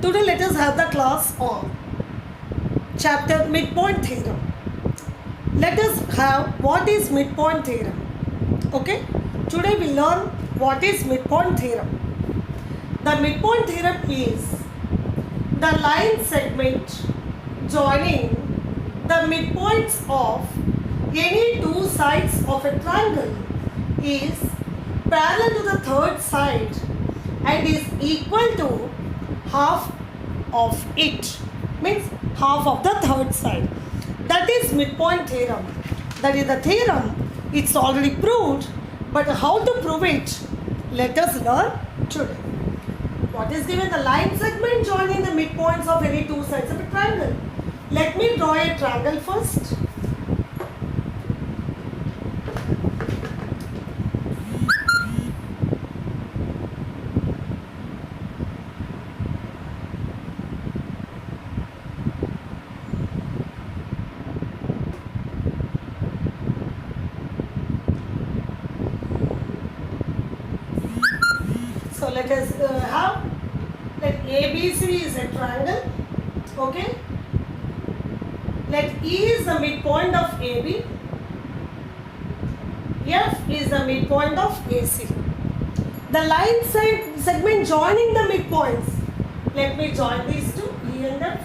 Today let us have the class on chapter midpoint theorem. Let us have what is midpoint theorem. Okay, today we learn what is midpoint theorem. The midpoint theorem is the line segment joining the midpoints of any two sides of a triangle is parallel to the third side and is equal to half of it, means half of the third side. That is midpoint theorem. That is the theorem. It's already proved, but how to prove it, let us learn today. What is given? The line segment joining the midpoints of any two sides of a triangle. Let me draw a triangle first. So let us let ABC is a triangle, okay. Let E is the midpoint of AB, F is the midpoint of AC. The line segment joining the midpoints, let me join these two, E and F.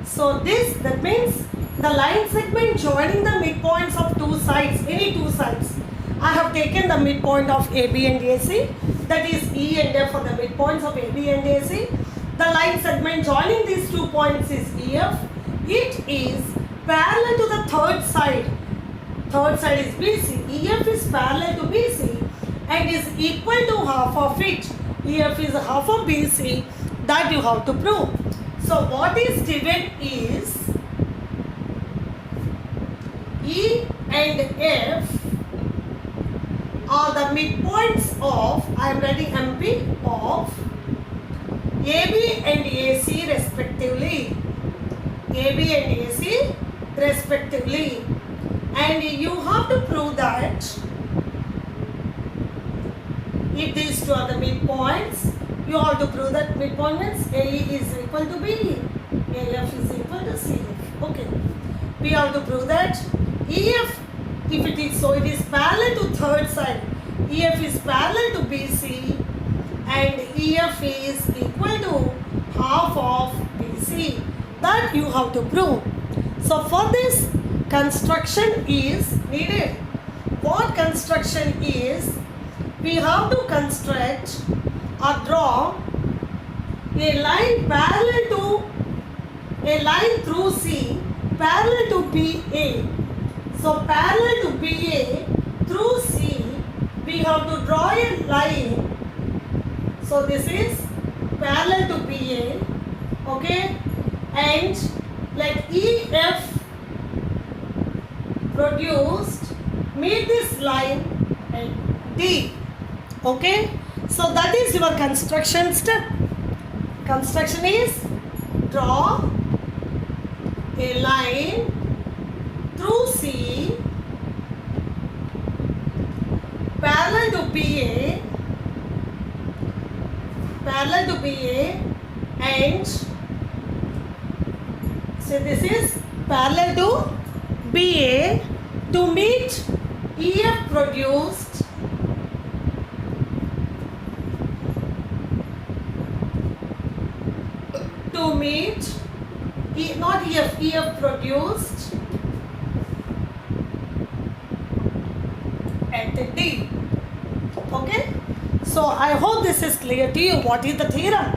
So that means the line segment joining the midpoints of two sides, any two sides. I have taken the midpoint of AB and AC, that is E and F for the midpoints of AB and AC. The line segment joining these 2 points is EF. It is parallel to the third side. Third side is BC. EF is parallel to BC and is equal to half of it. EF is half of BC. That you have to prove. So what is given is E and F are the midpoints of, I am writing MP, of AB and AC respectively. AB and AC respectively. And you have to prove that if these two are the midpoints, you have to prove that midpoint means AE is equal to BE, AF is equal to CF. Okay. We have to prove that EF, if it is so, it is parallel to third side. EF is parallel to BC and EF is equal to half of BC. That you have to prove. So for this, construction is needed. What construction is? We have to construct or draw a line parallel to a line through C parallel to BA. So parallel to BA through C, we have to draw a line. So this is parallel to BA, okay, and let EF produced meet this line at D, okay. So that is your construction step. Construction is draw a line through C parallel to BA and so this is parallel to BA to meet EF produced to meet not EF produced at the D. Okay. So I hope this is clear to you. What is the theorem?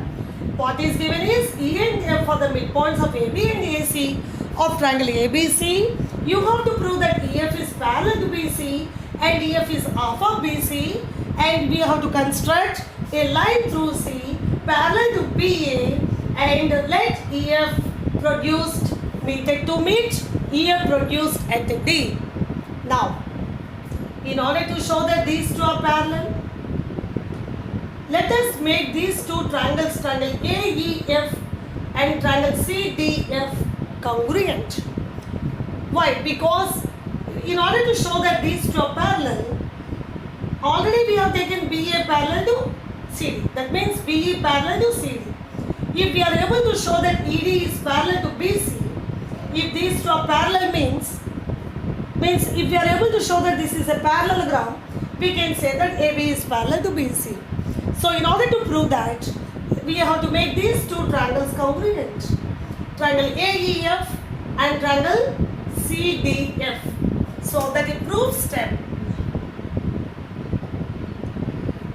What is given is E and F for the midpoints of AB and AC of triangle ABC. You have to prove that EF is parallel to BC and EF is half of BC, and we have to construct a line through C parallel to BA and let EF produced needed to meet EF produced at the D. Now, in order to show that these two are parallel, let us make these two triangles, triangle AEF and triangle CDF, congruent. Why? Because in order to show that these two are parallel, already we have taken BA parallel to CD. That means BE parallel to CD. If we are able to show that ED is parallel to BC, if these two are parallel means if we are able to show that this is a parallelogram, we can say that AB is parallel to BC. So in order to prove that, we have to make these two triangles congruent. Triangle AEF and triangle CDF. So that improves step.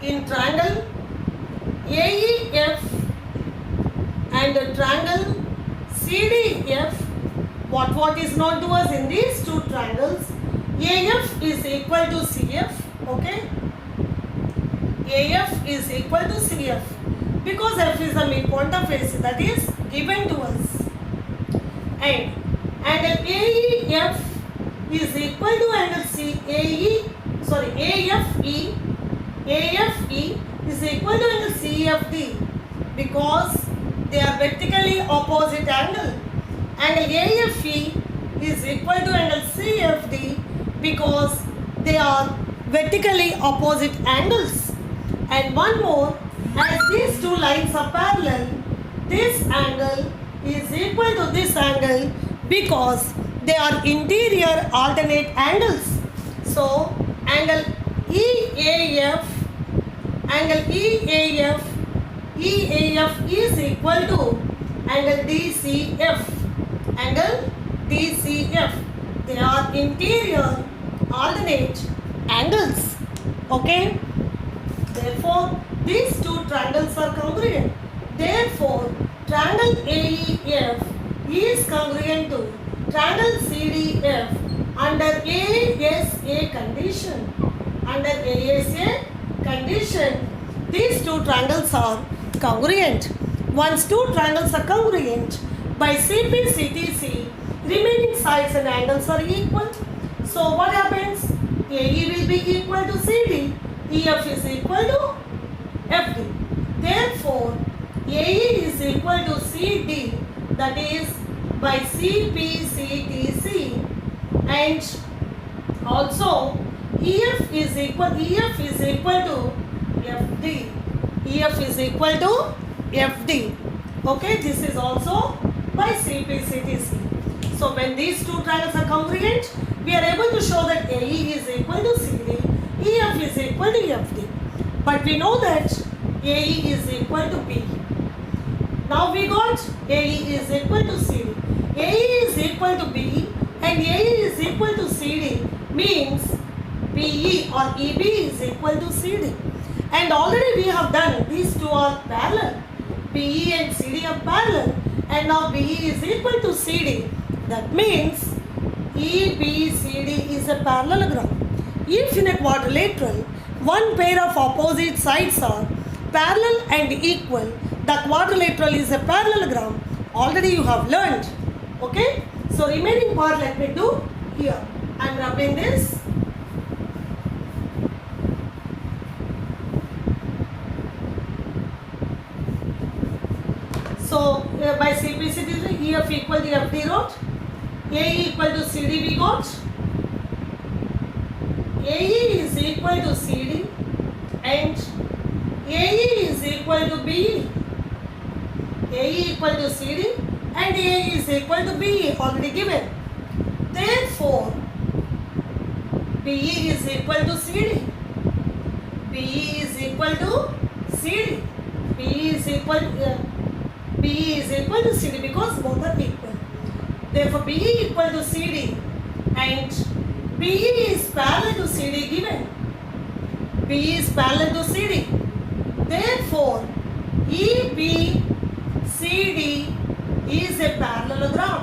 In triangle AEF and the triangle CDF, what is known to us in these two triangles, AF is equal to CF, okay? AF is equal to CF because F is the midpoint of AC, that is given to us. And angle AEF is equal to angle AFE is equal to angle CFD because they are vertically opposite angle. Angle AFE is equal to angle CFD because they are vertically opposite angles. And one more, as these two lines are parallel, this angle is equal to this angle because they are interior alternate angles. So angle EAF is equal to angle DCF. Angle DCF. They are interior alternate angles. Okay. Therefore, these two triangles are congruent. Therefore, triangle AEF is congruent to triangle CDF under ASA condition. Under ASA condition, these two triangles are congruent. Once two triangles are congruent, by CP/CTC, remaining sides and angles are equal. So what happens? AE will be equal to CD, EF is equal to FD. Therefore, AE is equal to CD, that is by CP/CTC, and also EF is equal to FD. EF is equal to FD. Okay, this is also by CP/CTC. So when these two triangles are congruent, we are able to show that AE is equal to CD, EF is equal to FD. But we know that AE is equal to B. Now we got AE is equal to CD. AE is equal to B and AE is equal to CD means BE or EB is equal to CD. And already we have done these two are parallel. BE and CD are parallel, and now BE is equal to CD. That means EBCD is a parallelogram. If in a quadrilateral, one pair of opposite sides are parallel and equal, the quadrilateral is a parallelogram. Already you have learned. Okay? So remaining part let me do here. I am rubbing this. So by CP/CTC, EF equal to FD wrote, AE equal to CD we got. AE is equal to CD and AE is equal to BE. AE equal to CD and AE is equal to BE already given. Therefore, BE is equal to CD. BE is equal to CD. BE is equal to CD because both are equal. Therefore, BE equal to CD and BE is parallel to CD given. BE is parallel to CD. Therefore, EBCD is a parallelogram.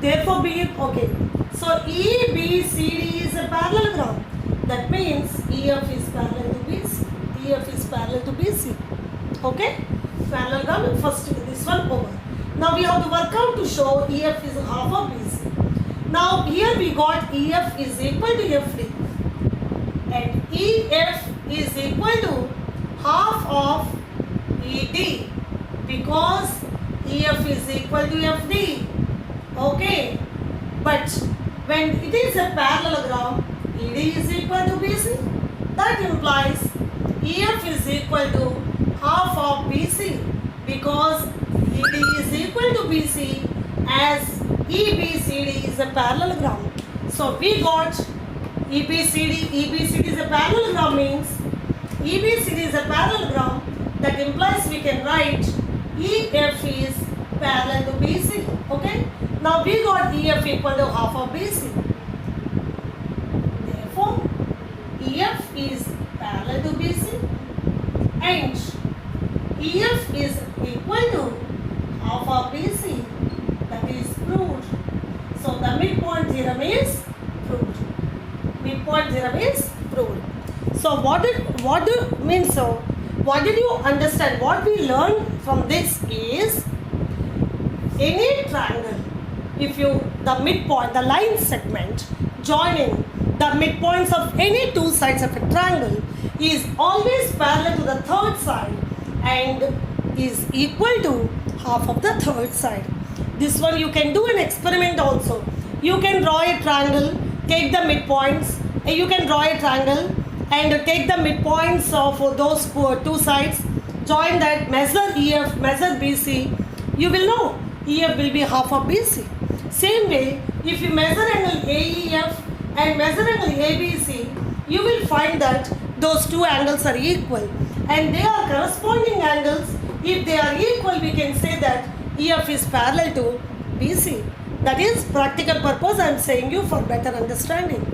Therefore, BE, okay. So, EBCD is a parallelogram. That means EF is parallel to BC. EF is parallel to BC. Okay? Parallelogram, first this one over. Now we have to work out to show EF is half of BC. Now here we got EF is equal to FD and EF is equal to half of ED because EF is equal to FD. Okay, but when it is a parallelogram, ED is equal to BC. That implies EF is equal to half of BC because ED is equal to BC as EBCD is a parallelogram. So we got EBCD is a parallelogram means EBCD is a parallelogram. That implies we can write EF is parallel to BC. Okay. Now we got EF equal to half of BC. Therefore, EF is parallel to BC and EF is equal to half of BC. That is proved. So the midpoint theorem is proved. Midpoint theorem is proved. So what did you understand? What we learned from this is any triangle, if the midpoint, the line segment joining the midpoints of any two sides of a triangle is always parallel to the third side and is equal to half of the third side. This one you can do an experiment also. You can draw a triangle, take the midpoints, and you can draw a triangle and take the midpoints of those two sides, join that, measure EF, measure BC, you will know EF will be half of BC. Same way, if you measure angle AEF and measure angle ABC, you will find that those two angles are equal and they are corresponding angles. If they are equal, we can say that EF is parallel to BC. That is practical purpose I am saying you for better understanding.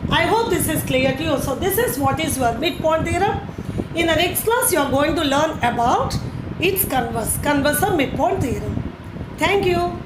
I hope this is clear to you. So this is what is your midpoint theorem. In the next class you are going to learn about its converse of midpoint theorem. Thank you.